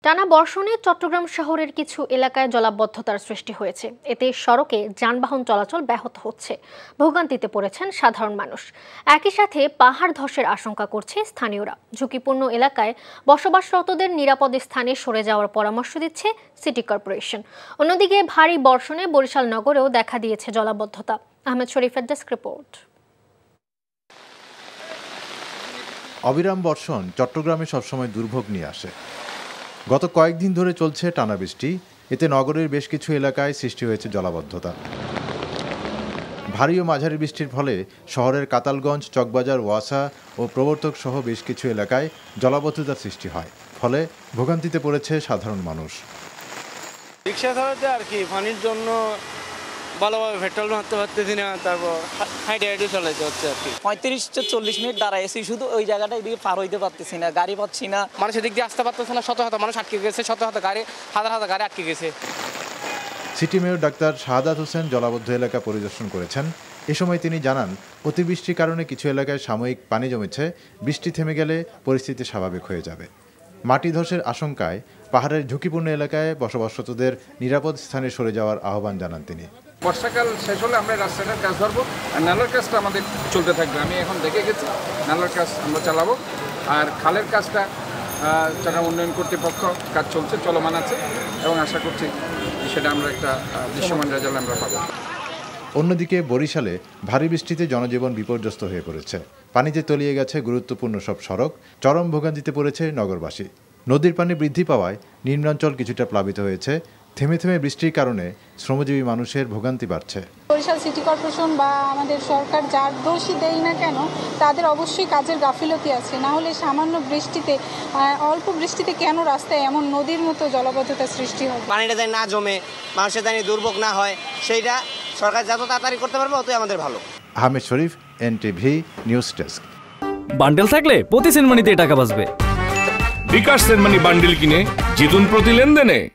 টানা বর্ষণে চট্টগ্রাম শহরের কিছু এলাকায় জলাবদ্ধতার সৃষ্টি হয়েছে। এতে সড়কে যানবাহন চলাচল ব্যাহত হচ্ছে, ভোগান্তিতে পড়েছেন সাধারণ মানুষ। একই সাথে পাহাড় ধসের আশঙ্কা করছে স্থানীয়রা। ঝুঁকিপূর্ণ এলাকায় বসবাসরতদের নিরাপদ স্থানে সরে যাওয়ার পরামর্শ দিচ্ছে সিটি কর্পোরেশন। অন্যদিকে ভারী বর্ষণে বরিশাল নগরেও দেখা দিয়েছে জলাবদ্ধতা। আহমেদ শরীফের ডেস্ক রিপোর্ট। অবিরাম বর্ষণ চট্টগ্রামে সবসময় দুর্ভোগ নিয়ে আসে। গত কয়েকদিন ধরে চলছে টানা বৃষ্টি। এতে নগরের বেশ কিছু এলাকায় সৃষ্টি হয়েছে জলাবদ্ধতা। ভারী ও মাঝারি বৃষ্টির ফলে শহরের কাতালগঞ্জ, চকবাজার, ওয়াসা ও প্রবর্তক সহ বেশ কিছু এলাকায় জলাবদ্ধতার সৃষ্টি হয়। ফলে ভোগান্তিতে পড়েছে সাধারণ মানুষ। রিক্সা চালাতে আর কি পানির জন্য ভালোভাবে পেট্রোল মারতে পারতেছি না, তারপর হাইটে হাইটে চালাইতে হচ্ছে আর কি। 35-40 মিনিট দাঁড়াইছি, শুধু ওই জায়গাটা এদিকে পার হইতে পারতেছি না, গাড়ি পাচ্ছি না। মানুষ এদিক দিয়ে আসতে পারতেছে না, শত শত মানুষ আটকে গেছে, শত শত গাড়ি, হাজার হাজার গাড়ি আটকে গেছে। City mayor doctor Shahadat Hossain জলাবদ্ধ এলাকা পরিদর্শন করেছেন। এ সময় তিনি জানান, অতিবৃষ্টির কারণে কিছু এলাকায় সাময়িক পানি জমেছে। বৃষ্টি থেমে গেলে পরিস্থিতি স্বাভাবিক হয়ে যাবে। মাটি ধসের আশঙ্কায় পাহাড়ের ঝুঁকিপূর্ণ এলাকায় বসবাসরতদের নিরাপদ স্থানে সরে যাওয়ার আহ্বান জানান তিনি। বর্ষাকাল শেষ হলে আমরা রাস্তাটার কাজ ধরবো, আর নালার কাজটা আমাদের চলতে থাকবে। আমি এখন দেখে গেছি, নালার কাজ আমরা চালাবো। আর খালের কাজটা চট্টগ্রাম উন্নয়ন কর্তৃপক্ষ কাজ চলছে, চলমান আছে, এবং আশা করছি সেটা আমরা একটা দৃশ্যমান রেজাল্ট আমরা পাবো। অন্যদিকে বরিশালে ভারী বৃষ্টিতে জনজীবন বিপর্যস্ত হয়ে পড়েছে। পানিতে তলিয়ে গেছে গুরুত্বপূর্ণ সব সড়ক। চরম ভোগান্তিতে পড়েছে নগরবাসী। নদীর পানি বৃদ্ধি পাওয়ায় নিম্নাঞ্চল কিছুটা প্লাবিত হয়েছে। থেমে থেমে বৃষ্টির কারণে শ্রমজীবী মানুষের ভোগান্তি বাড়ছে। বরিশাল সিটি কর্পোরেশন বা আমাদের সরকার যার দোষই দেয় না কেন, তাদের অবশ্যই কাজের গাফিলতি আছে। না হলে সামান্য বৃষ্টিতে, অল্প বৃষ্টিতে কেন রাস্তায় এমন নদীর মতো জলাবদ্ধতার সৃষ্টি হবে? পানিটা যেন না জমে, মানুষের যেন দুর্ভোগ না হয়, সেইটা সরকার যত তাড়াতাড়ি করতে পারবে ততই আমাদের ভালো। আহমেদ শরীফ, এনটিভি নিউজ ডেস্ক। বান্ডেল থাকলে প্রতি সেনমানিতে টাকা বাঁচবে। বিকাশ সেনমানি বান্ডেল কিনে জিতুন প্রতি লেনদেনে।